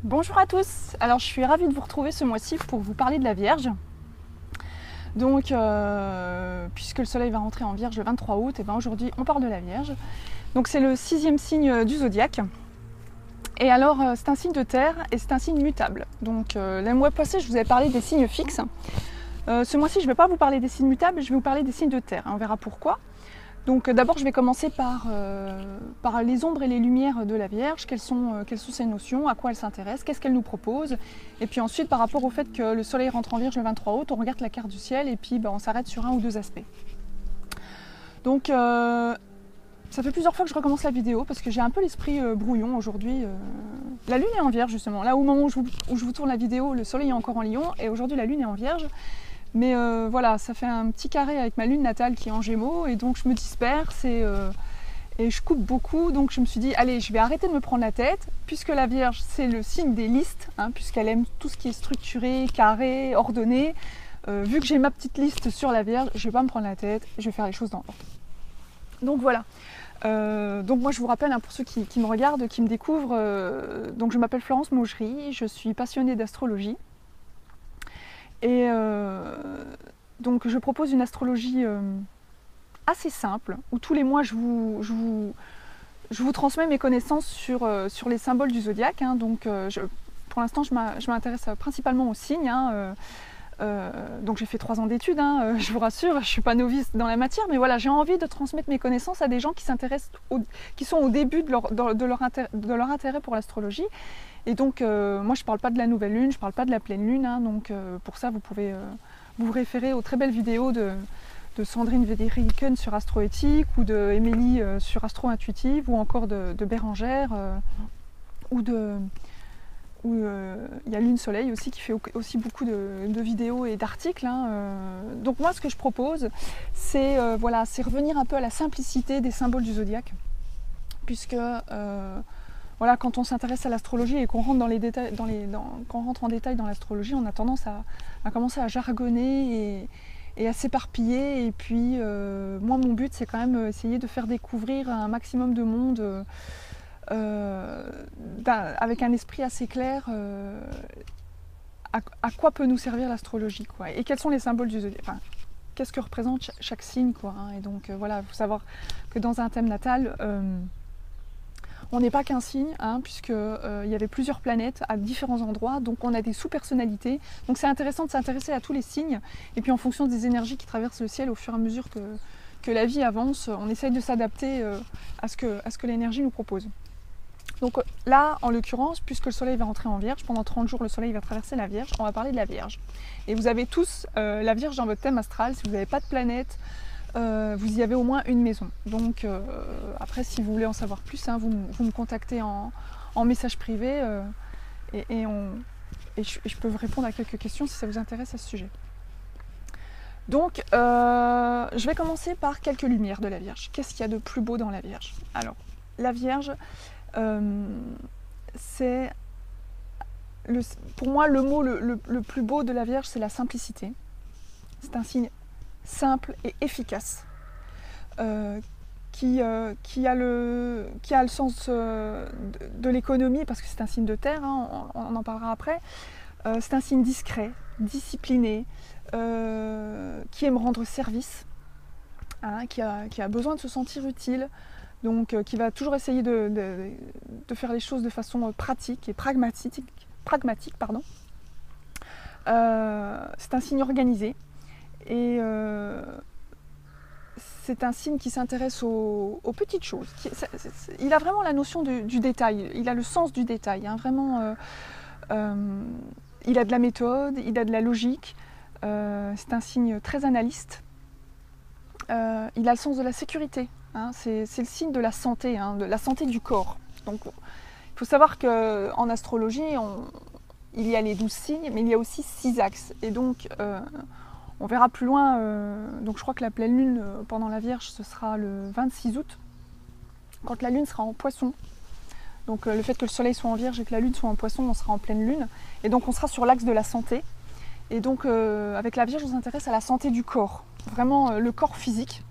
Bonjour à tous, alors je suis ravie de vous retrouver ce mois-ci pour vous parler de la Vierge. Donc, puisque le soleil va rentrer en Vierge le 23 août, et ben aujourd'hui on parle de la Vierge. Donc c'est le 6e signe du zodiaque. Et alors c'est un signe de terre et c'est un signe mutable. Donc le mois passé je vous avais parlé des signes fixes. Ce mois-ci je ne vais pas vous parler des signes mutables, je vais vous parler des signes de terre. On verra pourquoi. Donc d'abord je vais commencer par les ombres et les lumières de la Vierge, quelles sont ses notions, à quoi elle s'intéresse, qu'est-ce qu'elle nous propose. Et puis ensuite par rapport au fait que le soleil rentre en Vierge le 23 août, on regarde la carte du ciel et puis on s'arrête sur un ou deux aspects. Donc ça fait plusieurs fois que je recommence la vidéo parce que j'ai un peu l'esprit brouillon aujourd'hui. La lune est en Vierge justement, là au moment où je vous tourne la vidéo, le soleil est encore en Lion et aujourd'hui la lune est en Vierge. Mais voilà, ça fait un petit carré avec ma lune natale qui est en Gémeaux et donc je me disperse et je coupe beaucoup. Donc je me suis dit, allez, je vais arrêter de me prendre la tête puisque la Vierge c'est le signe des listes, hein, puisqu'elle aime tout ce qui est structuré, carré, ordonné. Vu que j'ai ma petite liste sur la Vierge, je ne vais pas me prendre la tête, je vais faire les choses dans l'ordre. Donc voilà. Donc moi je vous rappelle, hein, pour ceux qui me regardent, qui me découvrent, donc je m'appelle Florence Maugery, je suis passionnée d'astrologie. Et donc je propose une astrologie assez simple, où tous les mois je vous transmets mes connaissances sur les symboles du zodiaque. Hein. Donc pour l'instant je m'intéresse principalement aux signes. Hein. Donc j'ai fait 3 ans d'études, hein, je vous rassure, je ne suis pas novice dans la matière, mais voilà, j'ai envie de transmettre mes connaissances à des gens qui s'intéressent, qui sont au début de leur intérêt pour l'astrologie. Et donc moi je ne parle pas de la nouvelle lune, je ne parle pas de la pleine lune, hein, donc pour ça vous pouvez vous référer aux très belles vidéos de Sandrine Vederiken sur Astroéthique ou de Émilie sur Astro-Intuitive ou encore de Bérangère ou il y a Lune Soleil aussi qui fait aussi beaucoup de vidéos et d'articles. Hein. Donc moi ce que je propose c'est revenir un peu à la simplicité des symboles du zodiaque, puisque voilà, quand on s'intéresse à l'astrologie et qu'on rentre dans les détails, qu'on rentre en détail dans l'astrologie, on a tendance à commencer à jargonner et à s'éparpiller. Et puis moi mon but c'est quand même essayer de faire découvrir à un maximum de monde avec un esprit assez clair à quoi peut nous servir l'astrologie, quoi, et quels sont les symboles du zodiaque, enfin, qu'est-ce que représente chaque signe, quoi, hein. Et donc voilà, il faut savoir que dans un thème natal on n'est pas qu'un signe, hein, puisque y avait plusieurs planètes à différents endroits, donc on a des sous-personnalités. Donc c'est intéressant de s'intéresser à tous les signes, et puis en fonction des énergies qui traversent le ciel au fur et à mesure que la vie avance, on essaye de s'adapter à ce que l'énergie nous propose. Donc là, en l'occurrence, puisque le soleil va rentrer en Vierge, pendant 30 jours le soleil va traverser la Vierge, on va parler de la Vierge. Et vous avez tous la Vierge dans votre thème astral, si vous n'avez pas de planète, vous y avez au moins une maison. Donc après, si vous voulez en savoir plus, hein, vous me contactez en message privé et je peux vous répondre à quelques questions si ça vous intéresse à ce sujet. Donc je vais commencer par quelques lumières de la Vierge. Qu'est-ce qu'il y a de plus beau dans la Vierge? Alors, la Vierge, c'est pour moi le mot le plus beau de la Vierge, c'est la simplicité. C'est un signe simple et efficace qui a le sens de l'économie, parce que c'est un signe de terre, hein, on en parlera après. C'est un signe discret, discipliné, qui aime rendre service, hein, qui a besoin de se sentir utile, donc qui va toujours essayer de faire les choses de façon pratique et pragmatique. Pardon. C'est un signe organisé et c'est un signe qui s'intéresse aux petites choses. Il a vraiment la notion du détail, il a le sens du détail, hein, vraiment. Il a de la méthode, il a de la logique, c'est un signe très analyste. Il a le sens de la sécurité, hein, c'est le signe de la santé, hein, de la santé du corps. Donc il faut savoir qu'en astrologie, il y a les 12 signes, mais il y a aussi 6 axes. Et donc on verra plus loin, donc je crois que la pleine lune pendant la Vierge, ce sera le 26 août, quand la lune sera en Poisson. Donc le fait que le soleil soit en Vierge et que la lune soit en Poisson, on sera en pleine lune. Et donc on sera sur l'axe de la santé. Et donc avec la Vierge, on s'intéresse à la santé du corps, vraiment le corps physique.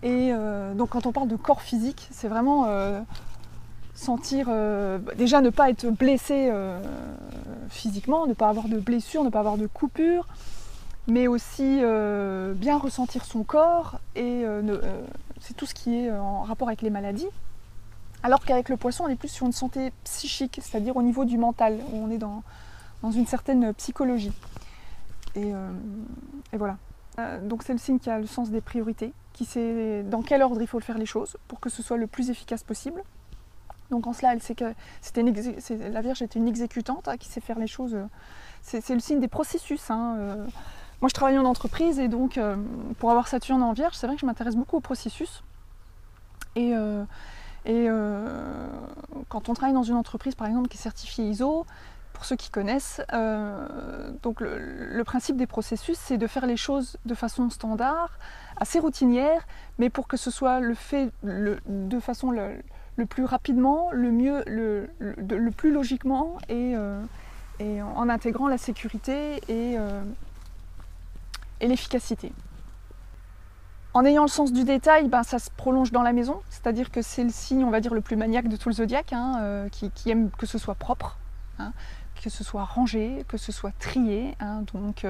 Et donc quand on parle de corps physique, c'est vraiment sentir, déjà ne pas être blessé physiquement, ne pas avoir de blessures, ne pas avoir de coupures, mais aussi bien ressentir son corps, et c'est tout ce qui est en rapport avec les maladies. Alors qu'avec le poisson, on est plus sur une santé psychique, c'est-à-dire au niveau du mental, où on est dans une certaine psychologie. Et voilà. Donc c'est le signe qui a le sens des priorités, qui sait dans quel ordre il faut faire les choses pour que ce soit le plus efficace possible. Donc en cela, elle sait que la Vierge était une exécutante qui sait faire les choses. C'est le signe des processus. Moi, je travaille en entreprise, et donc pour avoir Saturne en Vierge, c'est vrai que je m'intéresse beaucoup aux processus. Et quand on travaille dans une entreprise, par exemple, qui est certifiée ISO, pour ceux qui connaissent, donc le principe des processus, c'est de faire les choses de façon standard, assez routinière, mais pour que ce soit fait de façon le plus rapidement, le mieux, le plus logiquement, et en intégrant la sécurité et l'efficacité. En ayant le sens du détail, ça se prolonge dans la maison, c'est-à-dire que c'est le signe, on va dire, le plus maniaque de tout le zodiaque, qui aime que ce soit propre, que ce soit rangé, que ce soit trié. Donc,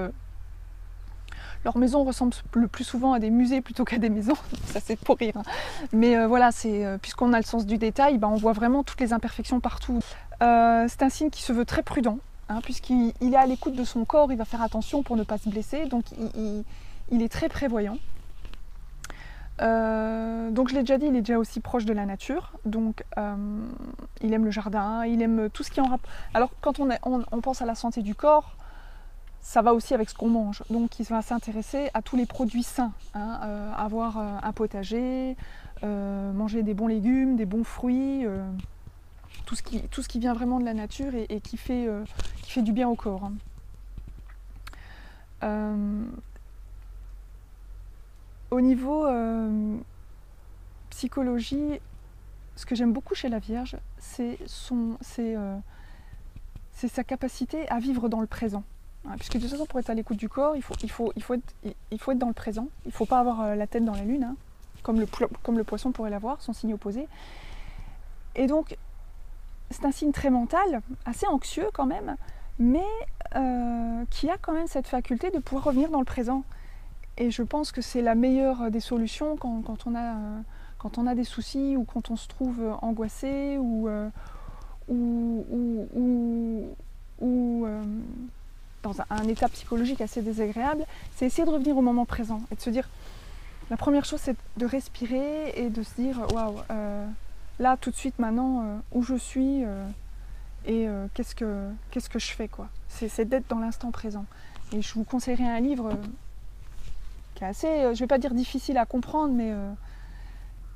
leur maison ressemble le plus souvent à des musées plutôt qu'à des maisons, ça c'est pour rire. Mais voilà, puisqu'on a le sens du détail, on voit vraiment toutes les imperfections partout. C'est un signe qui se veut très prudent, puisqu'il est à l'écoute de son corps, il va faire attention pour ne pas se blesser, donc il est très prévoyant. Donc je l'ai déjà dit, il est déjà aussi proche de la nature, donc il aime le jardin, il aime tout ce qui est en rapport. Alors quand on pense à la santé du corps, ça va aussi avec ce qu'on mange, donc il va s'intéresser à tous les produits sains, avoir un potager, manger des bons légumes, des bons fruits, tout ce qui vient vraiment de la nature et qui fait du bien au corps. Au niveau psychologie, ce que j'aime beaucoup chez la Vierge, c'est sa capacité à vivre dans le présent. Puisque de toute façon, pour être à l'écoute du corps, il faut être dans le présent. Il ne faut pas avoir la tête dans la lune, comme le poisson pourrait l'avoir, son signe opposé. Et donc, c'est un signe très mental, assez anxieux quand même, mais qui a quand même cette faculté de pouvoir revenir dans le présent. Et je pense que c'est la meilleure des solutions quand on a des soucis, ou quand on se trouve angoissé, ou dans un état psychologique assez désagréable, c'est essayer de revenir au moment présent et de se dire, la première chose, c'est de respirer et de se dire, waouh, là tout de suite maintenant, où je suis, et qu'est-ce que je fais, quoi. C'est d'être dans l'instant présent. Et je vous conseillerais un livre qui est assez, je ne vais pas dire difficile à comprendre, mais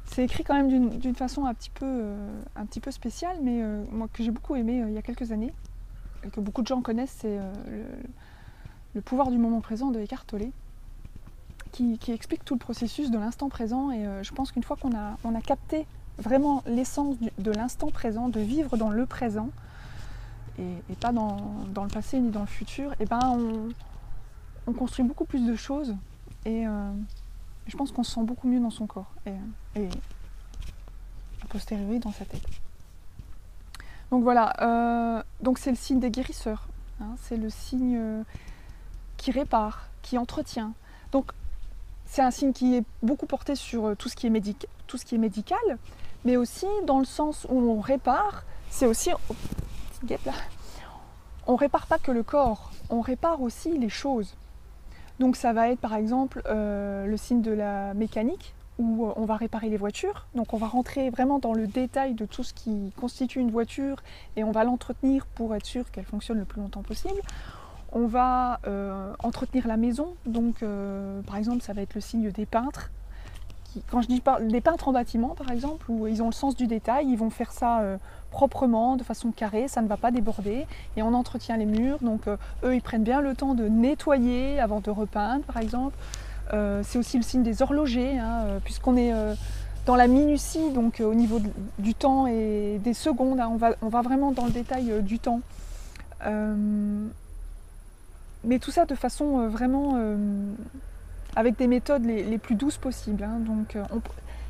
c'est écrit quand même d'une façon un petit peu spéciale, mais moi que j'ai beaucoup aimé il y a quelques années, et que beaucoup de gens connaissent, c'est le pouvoir du moment présent de Eckhart Tolle, qui explique tout le processus de l'instant présent. Et je pense qu'une fois qu'on a capté vraiment l'essence de l'instant présent, de vivre dans le présent, et pas dans le passé ni dans le futur, et on construit beaucoup plus de choses, et je pense qu'on se sent beaucoup mieux dans son corps et a posteriori dans sa tête. Donc voilà, donc c'est le signe des guérisseurs, c'est le signe qui répare, qui entretient. Donc c'est un signe qui est beaucoup porté sur tout ce qui est médical, mais aussi dans le sens où on répare, c'est aussi, on répare pas que le corps, on répare aussi les choses. Donc ça va être par exemple le signe de la mécanique, où on va réparer les voitures. Donc on va rentrer vraiment dans le détail de tout ce qui constitue une voiture, et on va l'entretenir pour être sûr qu'elle fonctionne le plus longtemps possible. On va entretenir la maison, donc par exemple ça va être le signe des peintres. Quand je dis des peintres en bâtiment par exemple, où ils ont le sens du détail, ils vont faire ça proprement, de façon carrée, ça ne va pas déborder, et on entretient les murs, donc eux ils prennent bien le temps de nettoyer avant de repeindre par exemple. C'est aussi le signe des horlogers, puisqu'on est dans la minutie, donc au niveau du temps et des secondes, on va vraiment dans le détail du temps. Mais tout ça de façon vraiment avec des méthodes les plus douces possibles. Donc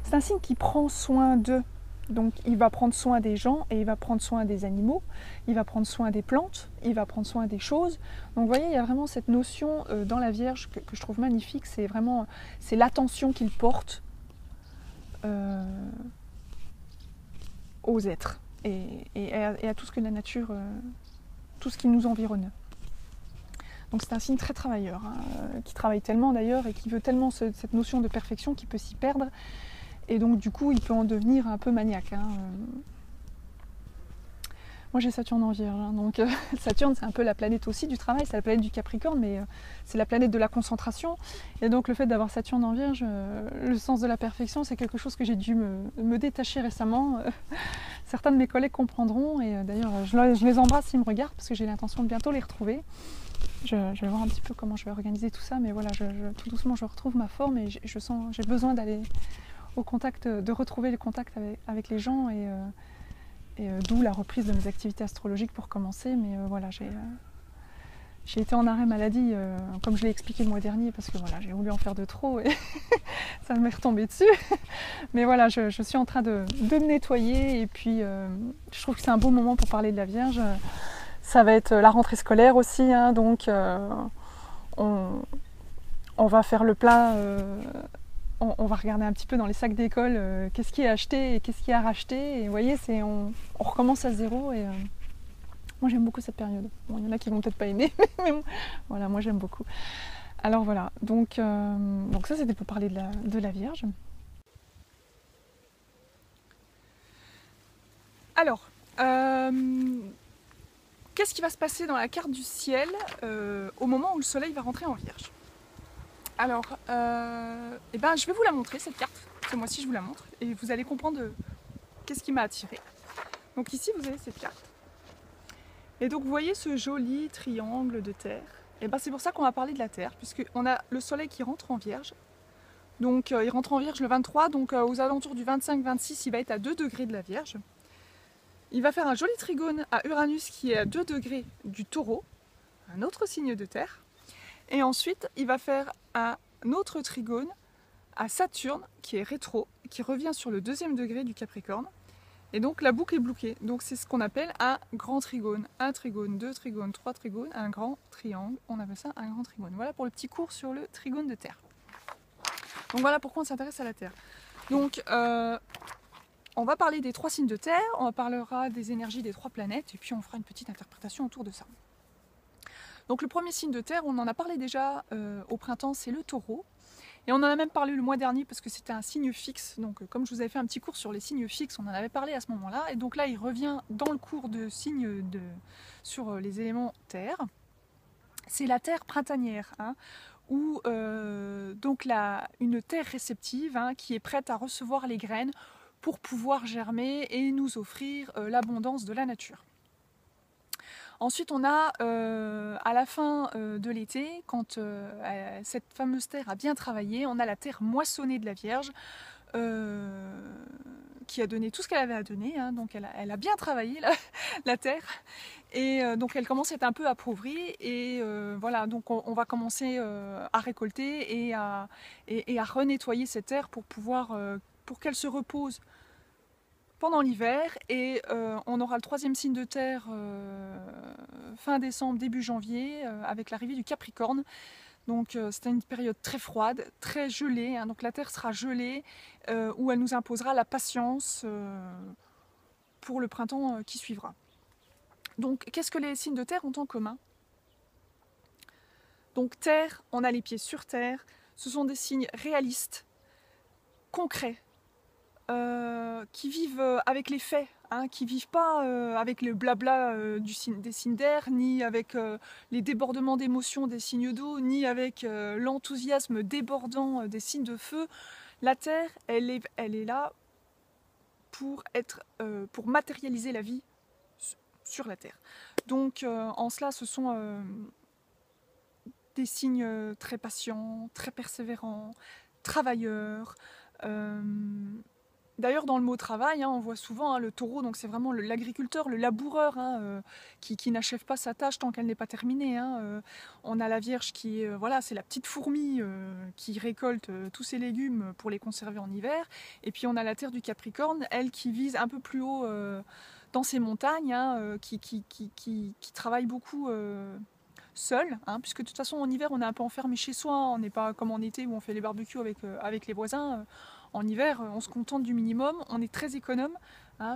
c'est un signe qui prend soin d'eux. Donc il va prendre soin des gens et il va prendre soin des animaux, il va prendre soin des plantes, il va prendre soin des choses. Donc vous voyez, il y a vraiment cette notion dans la Vierge que je trouve magnifique, c'est vraiment l'attention qu'il porte aux êtres et à tout ce que la nature, tout ce qui nous environne. Donc c'est un signe très travailleur, hein, qui travaille tellement d'ailleurs et qui veut tellement cette notion de perfection qu'il peut s'y perdre. Et donc du coup, il peut en devenir un peu maniaque. Hein. Moi j'ai Saturne en Vierge, hein, donc Saturne c'est un peu la planète aussi du travail, c'est la planète du Capricorne, mais c'est la planète de la concentration. Et donc le fait d'avoir Saturne en Vierge, le sens de la perfection, c'est quelque chose que j'ai dû me détacher récemment. Certains de mes collègues comprendront, et d'ailleurs je les embrasse s'ils me regardent, parce que j'ai l'intention de bientôt les retrouver. Je vais voir un petit peu comment je vais organiser tout ça, mais voilà, tout doucement je retrouve ma forme et j'ai besoin d'aller au contact, de retrouver le contact avec les gens et d'où la reprise de mes activités astrologiques pour commencer. Mais voilà, j'ai été en arrêt maladie, comme je l'ai expliqué le mois dernier, parce que voilà, j'ai voulu en faire de trop et ça m'est retombé dessus. Mais voilà, je suis en train de me nettoyer et puis je trouve que c'est un beau moment pour parler de la Vierge. Ça va être la rentrée scolaire aussi, hein, donc on va faire le plein. On va regarder un petit peu dans les sacs d'école qu'est-ce qui est acheté et qu'est-ce qui est à racheter. Et vous voyez, on recommence à zéro. Et moi, j'aime beaucoup cette période. Bon, il y en a qui vont peut-être pas aimer, mais voilà, moi, j'aime beaucoup. Alors voilà, donc ça, c'était pour parler de la Vierge. Alors, qu'est-ce qui va se passer dans la carte du ciel au moment où le soleil va rentrer en Vierge? Alors, je vais vous la montrer, cette carte. Ce mois-ci, je vous la montre. Et vous allez comprendre qu'est-ce qui m'a attirée. Donc ici, vous avez cette carte. Et donc, vous voyez ce joli triangle de terre. Et c'est pour ça qu'on va parler de la Terre, puisqu'on a le soleil qui rentre en Vierge. Donc, il rentre en Vierge le 23, donc aux alentours du 25-26, il va être à 2 degrés de la Vierge. Il va faire un joli trigone à Uranus qui est à 2 degrés du Taureau, un autre signe de terre. Et ensuite, il va faire un autre trigone à Saturne qui est rétro, qui revient sur le 2e degré du Capricorne. Et donc la boucle est bouclée. Donc c'est ce qu'on appelle un grand trigone. Un trigone, 2 trigones, 3 trigones, un grand triangle. On appelle ça un grand trigone. Voilà pour le petit cours sur le trigone de Terre. Donc voilà pourquoi on s'intéresse à la Terre. Donc on va parler des 3 signes de Terre, on parlera des énergies des 3 planètes, et puis on fera une petite interprétation autour de ça. Donc le premier signe de Terre, on en a parlé déjà au printemps, c'est le Taureau. Et on en a même parlé le mois dernier parce que c'était un signe fixe. Donc comme je vous avais fait un petit cours sur les signes fixes, on en avait parlé à ce moment-là. Et donc là, il revient dans le cours de signes sur les éléments Terre. C'est la Terre printanière, hein, ou donc une terre réceptive, hein, qui est prête à recevoir les graines pour pouvoir germer et nous offrir l'abondance de la nature. Ensuite, on a à la fin de l'été, quand cette fameuse terre a bien travaillé, on a la terre moissonnée de la Vierge qui a donné tout ce qu'elle avait à donner, hein, donc elle a bien travaillé la terre, et donc elle commence à être un peu appauvrie, et voilà, donc on va commencer à récolter et à renettoyer cette terre pour pouvoir, pour qu'elle se repose pendant l'hiver, et on aura le 3e signe de terre fin décembre, début janvier, avec l'arrivée du Capricorne. Donc c'est une période très froide, très gelée, hein, donc la terre sera gelée, où elle nous imposera la patience pour le printemps qui suivra. Donc qu'est-ce que les signes de terre ont en commun? Donc terre, on a les pieds sur terre, ce sont des signes réalistes, concrets, qui vivent avec les faits, hein, qui ne vivent pas avec le blabla des signes d'air, ni avec les débordements d'émotions des signes d'eau, ni avec l'enthousiasme débordant des signes de feu. La Terre, elle est là pour matérialiser la vie sur la Terre. Donc en cela, ce sont des signes très patients, très persévérants, travailleurs, D'ailleurs, dans le mot travail, on voit souvent le taureau, donc c'est vraiment l'agriculteur, le laboureur, qui n'achève pas sa tâche tant qu'elle n'est pas terminée. On a la Vierge qui, voilà, c'est la petite fourmi qui récolte tous ses légumes pour les conserver en hiver. Et puis on a la Terre du Capricorne, elle qui vise un peu plus haut dans ses montagnes, qui travaille beaucoup seule, puisque de toute façon en hiver on est un peu enfermé chez soi, on n'est pas comme en été où on fait les barbecues avec les voisins. En hiver, on se contente du minimum, on est très économe,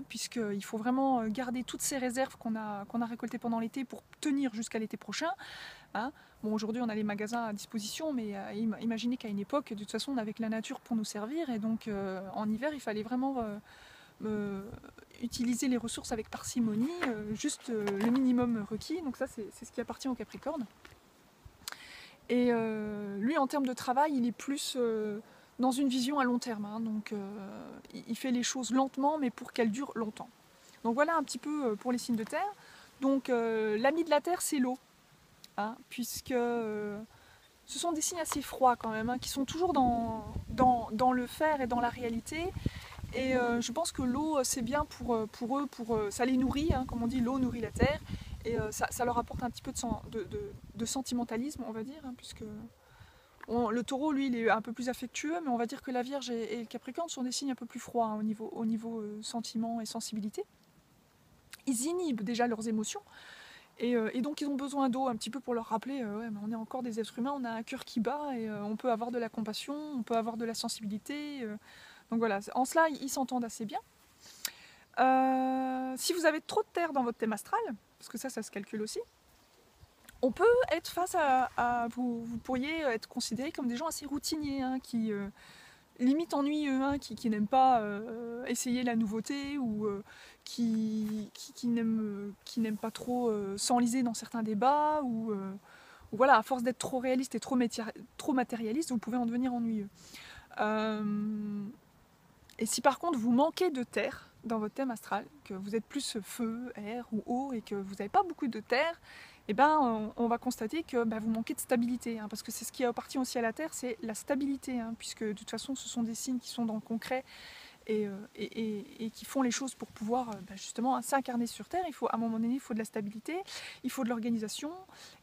puisqu'il faut vraiment garder toutes ces réserves qu'on a récoltées pendant l'été pour tenir jusqu'à l'été prochain. Bon, aujourd'hui, on a les magasins à disposition, mais imaginez qu'à une époque, de toute façon, on avait que la nature pour nous servir, et donc en hiver, il fallait vraiment utiliser les ressources avec parcimonie, juste le minimum requis. Donc ça, c'est ce qui appartient au Capricorne. Et lui, en termes de travail, il est plus dans une vision à long terme. Donc il fait les choses lentement, mais pour qu'elles durent longtemps. Donc voilà un petit peu pour les signes de terre. Donc l'ami de la terre, c'est l'eau, puisque ce sont des signes assez froids quand même, qui sont toujours dans le faire et dans la réalité. Et je pense que l'eau, c'est bien pour eux, ça les nourrit, comme on dit, l'eau nourrit la terre. Et ça leur apporte un petit peu de sentimentalisme, on va dire, puisque le taureau, lui, il est un peu plus affectueux, mais on va dire que la Vierge et le Capricorne sont des signes un peu plus froids au niveau sentiment et sensibilité. Ils inhibent déjà leurs émotions, et donc ils ont besoin d'eau un petit peu pour leur rappeler, ouais, mais on est encore des êtres humains, on a un cœur qui bat, et on peut avoir de la compassion, on peut avoir de la sensibilité. Donc voilà, en cela, ils s'entendent assez bien. Si vous avez trop de terre dans votre thème astral, parce que ça se calcule aussi, on peut être face à vous pourriez être considérés comme des gens assez routiniers, qui limite ennuyeux, qui n'aiment pas essayer la nouveauté, ou qui n'aiment pas trop s'enliser dans certains débats, ou voilà, à force d'être trop réaliste et trop matérialiste, vous pouvez en devenir ennuyeux. Et si par contre vous manquez de terre dans votre thème astral, que vous êtes plus feu, air ou eau, et que vous n'avez pas beaucoup de terre, on va constater que vous manquez de stabilité, parce que c'est ce qui appartient aussi à la terre, c'est la stabilité, puisque de toute façon ce sont des signes qui sont dans le concret et qui font les choses pour pouvoir justement s'incarner sur terre. À un moment donné, il faut de la stabilité, il faut de l'organisation,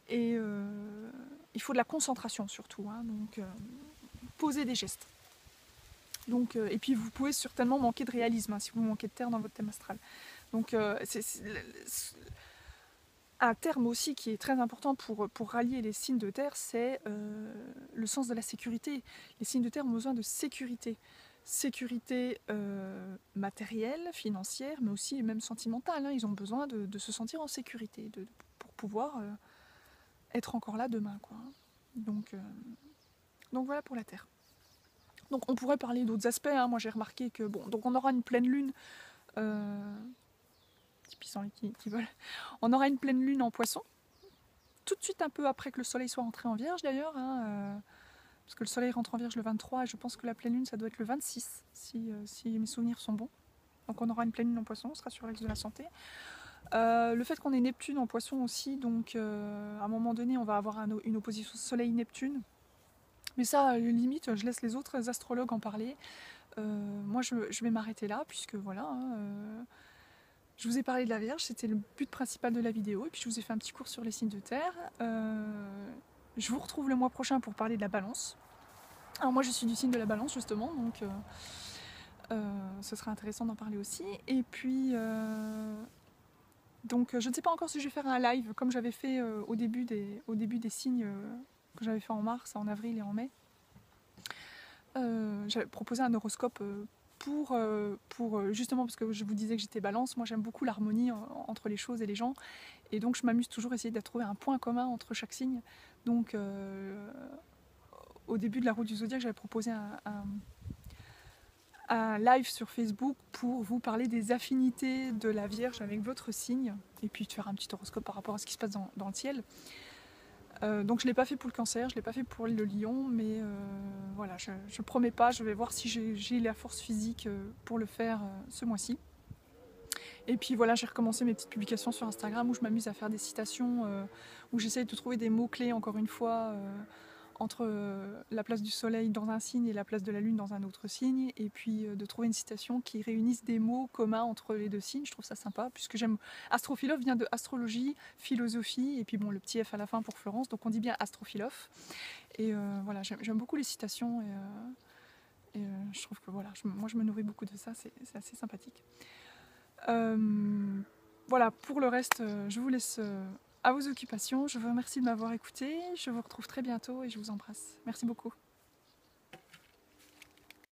et il faut de la concentration surtout, donc poser des gestes. Donc, et puis vous pouvez certainement manquer de réalisme si vous manquez de terre dans votre thème astral. Donc un terme aussi qui est très important pour rallier les signes de terre, c'est le sens de la sécurité. Les signes de terre ont besoin de sécurité. Sécurité matérielle, financière, mais aussi et même sentimentale. Ils ont besoin de se sentir en sécurité, pour pouvoir être encore là demain, quoi. Donc voilà pour la terre. Donc on pourrait parler d'autres aspects. Moi j'ai remarqué que donc on aura une pleine lune. Petit pissenlit qui vole. On aura une pleine lune en Poisson. Tout de suite un peu après que le soleil soit rentré en Vierge d'ailleurs. Parce que le soleil rentre en Vierge le 23 et je pense que la pleine lune ça doit être le 26 si mes souvenirs sont bons. Donc on aura une pleine lune en Poisson, on sera sur l'axe de la santé. Le fait qu'on ait Neptune en Poisson aussi, donc à un moment donné on va avoir une opposition Soleil-Neptune. Mais ça, limite, je laisse les autres astrologues en parler. Moi, je vais m'arrêter là, puisque voilà, je vous ai parlé de la Vierge, c'était le but principal de la vidéo, et puis je vous ai fait un petit cours sur les signes de terre. Je vous retrouve le mois prochain pour parler de la Balance. Alors moi, je suis du signe de la Balance, justement, donc ce sera intéressant d'en parler aussi. Et puis, donc, je ne sais pas encore si je vais faire un live, comme j'avais fait au début des signes... que j'avais fait en mars, en avril et en mai. J'avais proposé un horoscope pour justement, parce que je vous disais que j'étais balance, moi j'aime beaucoup l'harmonie entre les choses et les gens, et donc je m'amuse toujours à essayer de trouver un point commun entre chaque signe. Donc au début de la route du zodiaque, j'avais proposé un live sur Facebook pour vous parler des affinités de la Vierge avec votre signe, et puis de faire un petit horoscope par rapport à ce qui se passe dans le ciel. Donc je ne l'ai pas fait pour le Cancer, je ne l'ai pas fait pour le Lion, mais voilà, je ne promets pas, je vais voir si j'ai la force physique pour le faire ce mois-ci. Et puis voilà, j'ai recommencé mes petites publications sur Instagram où je m'amuse à faire des citations, où j'essaye de trouver des mots-clés, encore une fois, entre la place du soleil dans un signe et la place de la lune dans un autre signe, et puis de trouver une citation qui réunisse des mots communs entre les deux signes. Je trouve ça sympa, puisque j'aime... Astrophilosophe vient de astrologie, philosophie, et puis bon, le petit F à la fin pour Florence, donc on dit bien astrophilosophe. Et voilà, j'aime beaucoup les citations, et je trouve que voilà, moi je me nourris beaucoup de ça, c'est assez sympathique. Voilà, pour le reste, je vous laisse à vos occupations. Je vous remercie de m'avoir écouté. Je vous retrouve très bientôt et je vous embrasse. Merci beaucoup.